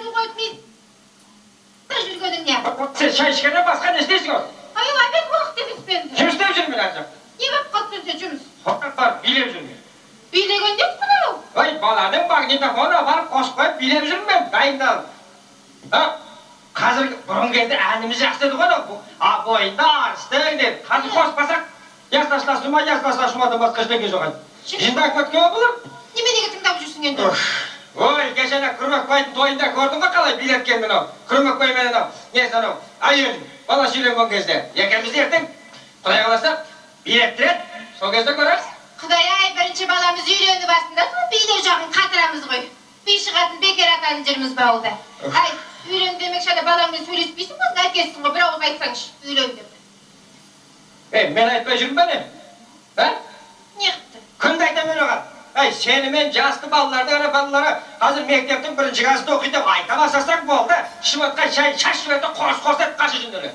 су қойып жүргенің не? Сен шай ішкеннен басқа не істейсің ол? Айбек уақыт емес пенді. Жұмыс істеп жүрмін ар жақта. Не болып қалыпсың сен жұмыс? Бар, билеп жүрмін. Билеген деп мынау. Ой, баланың магнитофонына барып қосып қойып билеп жүрмін мен, дайындалып. Қазір бұрын кезде әніміз жақсы еді ғой, бойында арыстың деп. Қазір қоспасақ, ясташла сума да басқа ештеңе жоқ. Жиндан көткен болар. Неменеге тыңдап жүрсің енді? Ой, кешені Күрмекбайдың тойында көрдің ғой қалай билеткен мынау. Күрмекбай мен анау, не санау, айелін, бала үйленген кезде. Екеуміз ертең, құдай қаласа, билеттіреді, сол кезде көрерсіз. Құдай-ай, бірінші баламыз үйленіп басында сол билеу жағын қатырамыз ғой. Би шығатын бекер атаны жүрміз бауылда. Ай, үйлен демекші ана балаңмен сөйлеспейсің ғой, әкесің ғой, бір ауыз айтсаңшы, үйлен деп. Мен айтпай жүрмін бе не? Не қыпты? Күнді айтамын оған. Сенімен жасты балаларды, балалары қазір мектептің бірінші класында оқиды деп айтамасасаң болды. Шымотқа шай шаш жүреді, қорс ет қашы жүндері.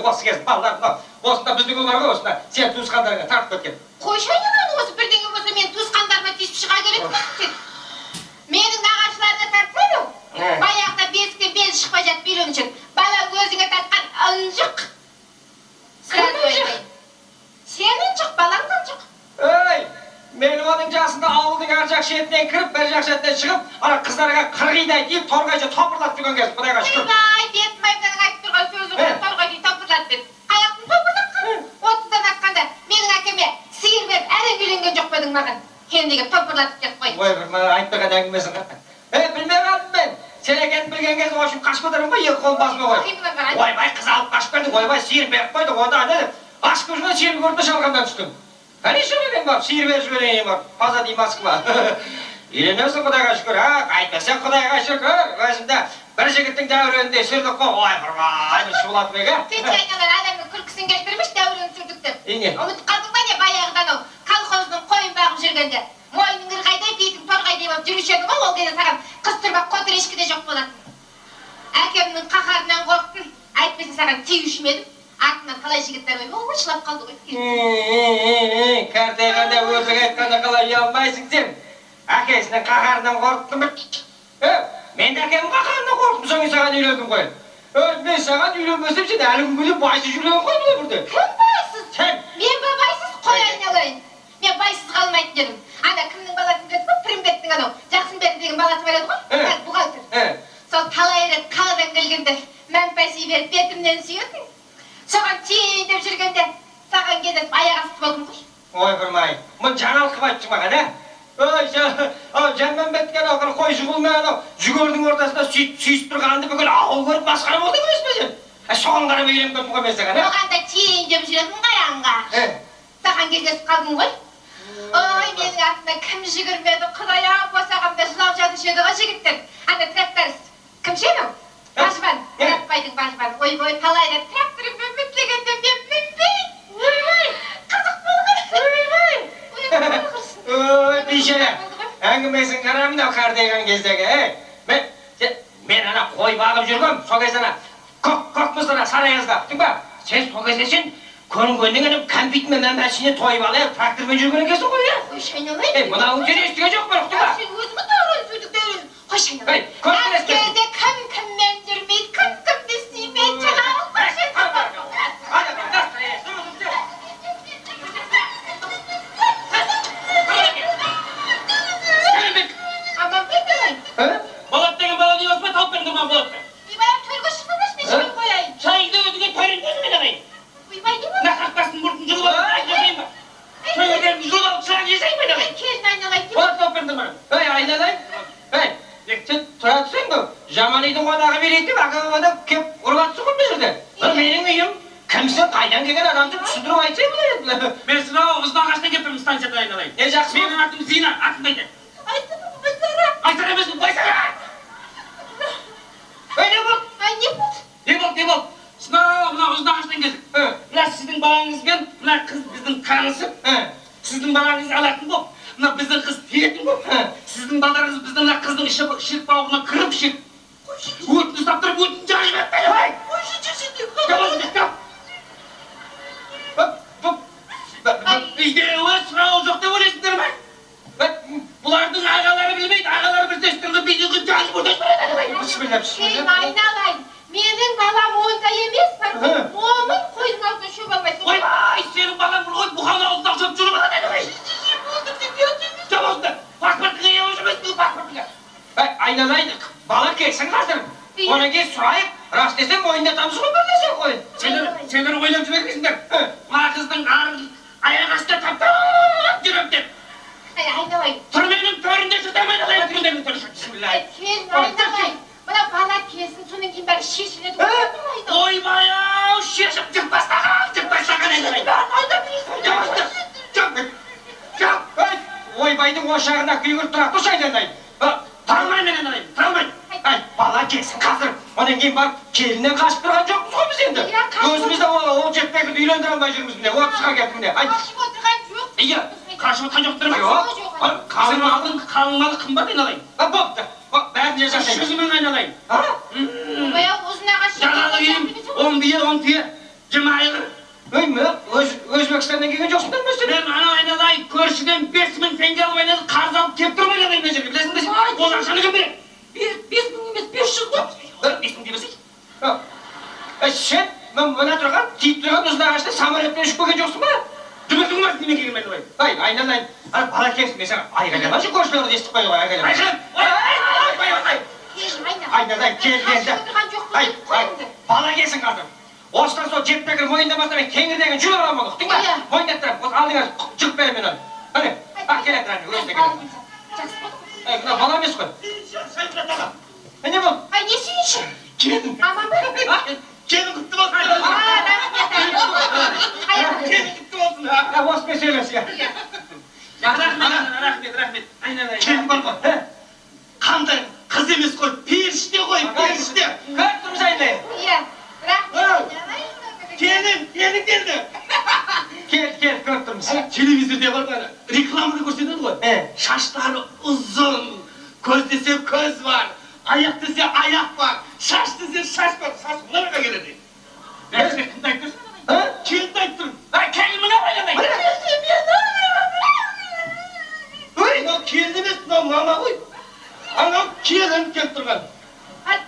Осы кез балалар, осында біздің оларға осында сен туысқандарыңа тартып кеткен. Қойшы айналайын, осы бірдеңе болса мен туысқандарыма тиісіп шыға келетін сен. Менің нағашыларына тартсайдың, баяғыда бесіктен белі шықпай жатып үйленшін. Бала өзіңе тартқан ынжық. Сен ынжық, балаң ынжық. Мен оның жасында ауылдың ар жақ шетінен кіріп, бір жақ шетінен шығып, ана қыздарға қырғидай дейіп, торғайша топырлап жүрген кез, құдайға шүкір. Бетім айымданың айтып тұрған сөзі ғой, торғайдай топырлап деді. Қаяқтың топырлатқан? 30-дан атқанда менің әкеме сиыр беріп әрең үйленген жоқ бедің маған. Ендіге топырлатып деп қой. Ой, бір маған айтпаған әңгімесің ға. Білмей қалдым мен. Сен екенін білген кез оғышым қашып отырмын ғой, екі қолын басыма қой. Ойбай, қыз алып қашып берді, ойбай, сиыр беріп қойды, ода не деп? Ашып жүрген сиыр көрді шалғандан түстім. Конечно, мен бар, сиыр беріп жіберейін бар, позади Москва. Үйленесің құдайға шүкір, қайтпасаң құдайға шүкір. Өзімді бір жігіттің дәуренінде сүрдік қой, ой, бұрмай, шулатып еге. Кетші айналар адамның күлкісін кештірмеш дәурен сүрдік деп. Не? Ұмытып қалдың ба не баяғыдан ол, колхоздың қойын бағып жүргенде. Мойның ырғайдай, бетің торғайдай болып жүруші еді ғой, ол кезде саған қыз тұрмақ қотыр ешкіде жоқ болатын. Әкемнің қаһарынан қорықтың, айтпаса саған тиюші ме едім. Артынан қалай жігіттер ойма, ол шылап қалды ғой. Кәртейғанда өзің айтқанда қалай ұялмайсың сен. Әкесінің қаһарынан қорықтың ба? Мен де әкемнің қаһарынан қорықтым, соң саған үйлендім ғой. Мен саған үйленбесем сен әлі күнге байсыз жүрген ғой бұлай бірде. Кім байсыз? Сен. Мен ба байсыз қой айналайын. Мен байсыз қалмайтын едім. Ана кімнің баласын біледі ғой, Пірімбеттің анау, Жақсынберді деген баласы бар еді ғой, бұғалтыр. Сол талай рет қаладан келгенде мәнпәси беріп бетімнен сүйетін. Соған тиейін деп жүргенде саған кездесіп аяқ асты болдым ғой. Ой, бұрмай, мұн жаңалық қып айтшы маған, Жанмәмбеттен алған қой жүгілмен анау жүгердің ортасында сүйісіп тұрғанды бүкіл ауыл көріп масқара болды емес пе сен? Соған қарап үйленіп қой мен саған, Оған да тиейін деп жүретін қараңға. Саған кездесіп қалдың ғой. Ой, менің артымда кім жүгірмеді, Құдай-ау, босағамда жылап жатушы еді ғой жігіттер. Анда тракторист. Кім сен ол? Бажбан, Мұратбайдың Бажбан. Ойбой, талай рет тракторыммен бітілгенде мен мінбей. Ойбой, қызық болған. Ойбой, ой, бейшара, әңгімесін қарамын ау қардайған кездегі. Мен ана қой бағып жүргем, сол кезде ана көк мұздана Сарайязда, білдің ба? Сен сол кезде сен көрінгеннің әнім кәмпитмен мәмәсіне тойып алайық, трактормен жүрген екенсің ғой, Ой, шайналайын. Мынауын сен естіген жоқ бір, ұқты ба? Сен өзіңі дәурен сөйдік дәурен. Қой шайналайын. Әскерде кім-кіммен жүрмейді, кім-кімді істемейді, жаңалық бір жет Болат деген бала не осы ма тауып бердің ма Болат? Ойбай, төрге шықпамаш мен жібін қояйын. Шайыңды өзіңе төрінден мен ағайын. Ойбай, не болды? Нақақпасын бұртын жылып алып айналайын ба? Шөңгедерін жылып алып шырақ езейін мен ағайын. Келін айналайын. Болат тауып бердің ма? Айналайын. Сен тұра түсең бұл. Жаман үйдің қонағы берейді деп ағамада кеп ұрып атсың ғой бұл жерде. Менің үйім. Кімсің қайдан келген адамды түсіндіріп айтсай бұл еді. Мен сынау Ұзынағаштан кеттім станцияда айналайын. Жақсы. Менің атым Зина, атым қайда? Байсара. Айсара емес, Байсара! Не болды? Не болды? Не болды? Сынау мына Ұзынағаштан келдік. Мына сіздің балаңызбен мына қыз біздің танысып, сіздің балаңыз алатын болып, мына біздің қыз тиетін болып, сіздің балдарыңыз біздің мына қыздың шірік бауырына кіріп шек. Өтін ұстап тұрып, өтін жағып жіберді. Ой, Үйде өз сұрауы жоқ деп ойлайсыңдар ма? Бұлардың ағалары білмейді, ағалары білсе үстіңгі бейдегі жазып өтес барады. Ey aynalayın. Menin balam onda emas, Hı. mo'min qo'yning oldida shu bo'lmaydi. Oyvay, senin balan bunu buxana olduna okşap çürümeden ne demek? Çabuk pasportuna yavaşımız bu pasportuna. Aynalayın, bala kelsin hazır. Ona gel sorayım. Rast desem oyunda tanışıp birleşe koyun. Senler oylap jibekmişsinler. Bana kızdın ayak astı taptap jürüp. Aynalayın. Tırmağının köründe şu demeden ayak günlerini tanışıp. Bismillah. Keyin aynalayın. Bana bala kelsin, so'ndan keyin bari shishini to'g'rilaydi. Oyvay ya, şişip çıkmastakın aynalayın. Çap. Oybaydın oşağına kıyırt durak tuş aynalayın. Tanımayın beni aynalayın, tanımayın. Bala kelsin hazır. Ondan keyin bak kelinden kaçıp durgan jokmuz koy biz endi. Gözümüzde o jetpekli uylandıra almay жүрміз mine. O çıkar geldi mine. Qarshi o'tirgan yo'q. İyi, karşı oturgan yok durma. Yok. Kalmalı kımbat aynalayın. Boptu. Ben yaşasayım. Sözümün aynalayın. Ha? Baya o'zine qarshi. Yağlı yerim, 10 diye cemaatı. Öyle mi? Özbekistan'dan gelgen joksun da mısın? Ben ana aynalayın, körşüden 5000 tenge alıp aynalayın, karz alıp kep durma aynalayın necemi. Bilesin de şimdi, o akşamı gömdü. 5.000 500 lira. 5.000 demesek. Sen, ben bana durgan, tiyip durgan uzun ağaçta samoletten uçup gelgen joksun mu? Dümetin var, dime gelin aynalayın. Hayır, aynalayın. Bala kelsin mesela, aygalamaz şu koşuları destek koyuyor, aygalamaz. Aynalayın, geldiğinde. Hayır, bala gelsin kaldım. Ostan sonra jetpekir moyundamasına ben kengirdegen jül alamadık, değil mi? Moyundattırım, aldınız, çık benim ben onu. Hadi, bak gel etrafı, özde gel. Hayır, buna bala emes koy. Ne bu? Ay nesi işi? Gelin. Aman ben. Gelin kutlu olsun. Gelin kutlu olsun ha. Ya boş meselesi ya. Rahmet. Aynalayın. Gelin bak. Kandır, kız emes koy, pirişte koy, pirişte. Kalk durmuş aynalayın. Ya, rahmet. Gelin geldi. Gel, kalk durmuş. Televizyonda var böyle, reklamını gösteriyor koy. Şaşları uzun, göz dese göz var, ayak dese ayak var, şaş dese şaş var. Şaş bunlara geledi. Ben size kim dayıttır? Kim dayıttır? Ben kendime ne bayılayım? Uy, o kendiniz no mama uy. Anam kiyelim kettirgen. Hadi.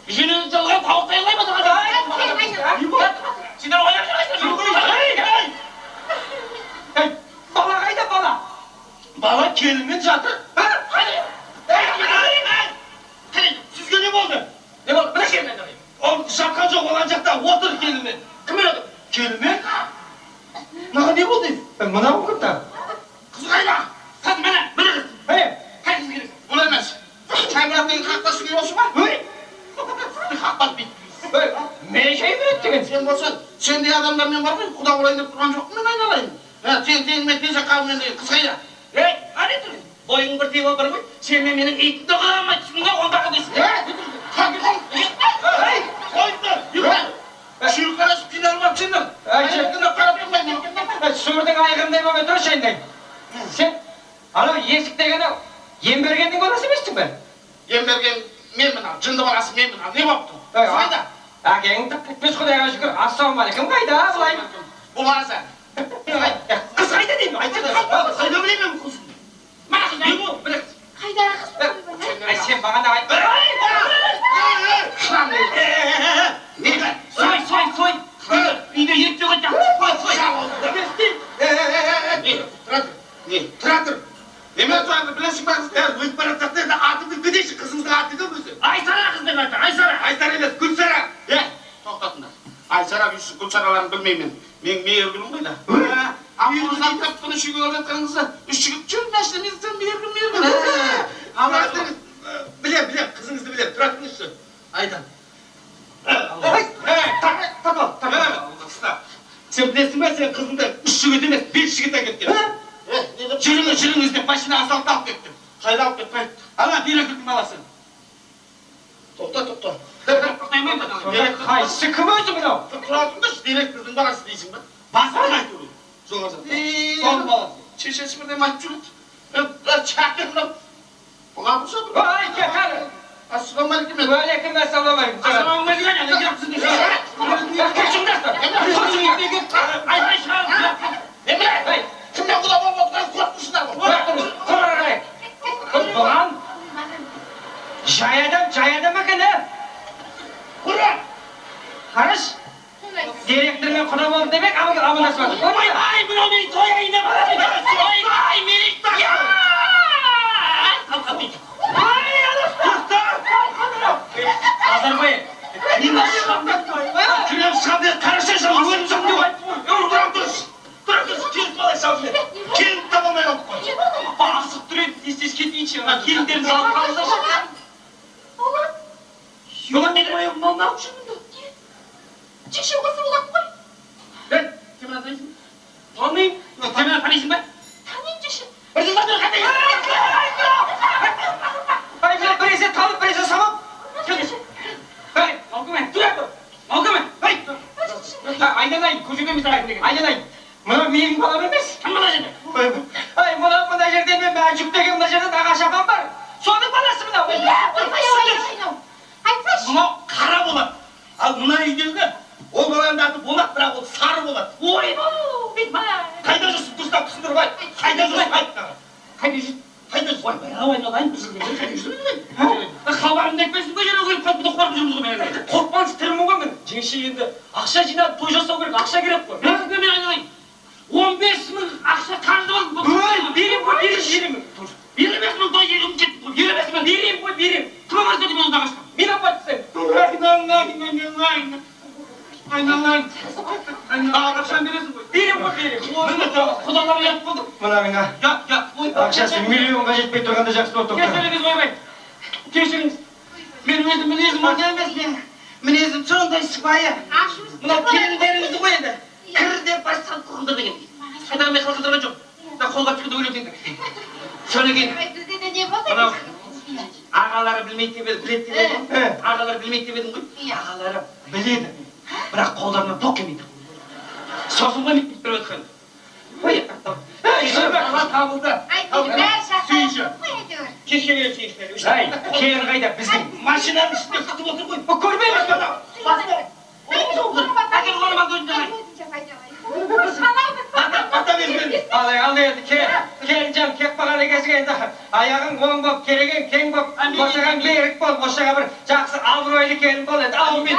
Yüzünü çalgan tavuk dayılaymadı hadi. Sizden oynayacaksınız. Bala kayda bala. Bana kelimin çatı. Hadi. Hadi. Siz gönül oldu. Ne oldu? Bırak kelimin alayım. O şakacı olacak da otur kelimin. Kimin oldu? Kelimin? Ne oldu? Ben buna okudum da. Kız kayda. Hadi bana. Kız. Hey. Hadi siz gelin. Bulamaz. Çay bırakmayın kalkma sürüyorsun mu? Hey. Kalkmaz bir. Meşeyi mi ettin? Sen olsan, sen diye adamlarla var mı? Kuda olayını kuran yok mu? Ben alayım. Sen metrece kavmin değil, kız kayda. Hadi dur. Boyun bir teva var mı? Sen benim eğitimde kalamam. Şimdi onda kadar. Hadi kalk. Hey! Koydu. Yukarı. Şurkana spinal var şimdi. Ayakına karaptım ben. Sordun ayağımda bu metre şeyinden. Sen, alo yesik degene, yem bergendin balası mısın ben? Yem bergen memnun al. Cındı balası memnun al. Ne yaptın? Kayda. Agen biz Xudoga şükür. Assalomu alaykum. Qayda bulay? Bu bana sen. Kız qayda deymi? Aytın. Kayda bileyim mi kız? Bana kız ne bu? Bırak. Qayda qilib Ay sen bana ay. Soy. Uyda yiyip yok edeceğim. Soy. Traktör. Hemen sonra bilesin bak. Büyük para taktı da artık gidiş kızınızı artık mısın? Aysara kız demek. Aysara емес, Gülsara. Toxtatınlar. Aysara Gülsaralarını bilmeyim ben. Men meyirgülüm böyle. Ama zaten bunu şu öğretmeninize üşüyüp çürmeşlemizden meyirgül. Ama bilem, kızınızı bilem. Traktörün üstü. Aydan. Tamam. Sen bilesin ben senin kızında üşüğü demez, bir şirkete gittim. Çırın üstü başına asfalt alt ettim. Haydi alt etme. Allah bir rakıtın balasın. Topla. Hay sıkı mı özü bunu? Traktörün direkt kızın balası değilsin ben. Basma kaydı onu. Son balası. Çeşesi bir de mahculut. Çakırdım. Ulan bu sabır. Vay yeter. Assalamu aleyküm. Aleyküm selam aleyküm. Assalamu aleyküm. Ne yapsın? Kaçın da. Ay şahım. Emre. Hey. Kimden kula korkmuşlar bu? Bak durmuş. Koray. Ulan. жай адам екен, Ура! Қараш, директормен құда болды демек, амандасып жатыр. Ойбай, мынау мен тояйын деп ойбай, менің тағы! Азарбай, Күлем шығамды, қараша шығамды, өлім шығамды деп айтты ғой. Тұрам тұрыс, келіп қалай шығамды. Келіп табалмай қалдық қой. асық тұр еді, естес кетейінші. Келіндерін салып қалыңыздар. Yola ne demeye bundan ne yapmışsın bunda? Çişim kızı ulan koy. Ben, Temel tanıyorsun. Olmayayım. Yok, Temel tanıyorsun ben. Tanıyım çişim. Hadi lan dur, hadi. Ay, birisi tanıp, birisi samam. Hey, Malkome, dur ya. Malkome, hey. Aylanayın, kocuğuna müsaade edin. Aylanayın. Buna menin balam emez. Kim bana şimdi? Ay, buna жерден мен жүктеген мына жерде аға шапан бар. Соның баласы мынау. Айтсайшы. Мынау қара болады. Ал мына үйдегі ол баланың аты Болат, бірақ ол сары болады. Ойбу, бетмай. Қайда жүрсің? Дұрыстап түсіндіріп айт. Қайда жүрсің? Айт маған. Қайда жүрсің? Қайда жүрсің? Ойбай, айналайын біздің қайда жүрсің? Хабарымды айтпайсың ба жерге қойып қалып қорқып жүрміз ғой мен. Қорықпаңыз, тірімін ғой мен. Жеңше енді ақша жинап той жасау керек, ақша керек қой. Мен айналайын. 15.000 ақша қаржы бол. Берем ғой, берем. 25.000 той жерім кетті ғой. 25.000 Берем ғой, берем. Кім амаз деді мен онда қашқан? Мен апатсың. Айналайын. Ақшаны бересің ғой. Берем ғой, берем. Құдалар ұят болды. Мына мына. Ақшасы Ой. миллионға жетпей тұрғанда жақсы болып тұр. Кешіріңіз ойбай. Кешіріңіз. Мен өзім мінезім ондай емес мен. Мінезім сондай сыпайы. Мынау келіндеріңізді ғой енді. Кір деп бастан қылдыр деген. Қайтармай қалдырған жоқ. Қолға түскенде өлетіңдер. Содан кейін Bizde de ne var? Bravo. ағалары білмейді деп еді, біледі деп едің. Ағалары білмейді деп едің ғой. Ағалары біледі. Бірақ қолдарына тоқ келмейді. Сосын ғой мектеп беріп отқан. Ой, ала табылды. Сүйінші. Кешке беріп сүйінші. Ай, келін қайда біздің? Машинаның ішінде күтіп отыр ғой. Көрмейміз бана. Әкел қолыма көзіне қай. Бата берген. Ал енді келінжан кеп баған екесің енді аяғың оң болып, кереген кең болып, қошаған берік болып, қошаға бір жақсы абыройлы келін бол енді. Ал мен,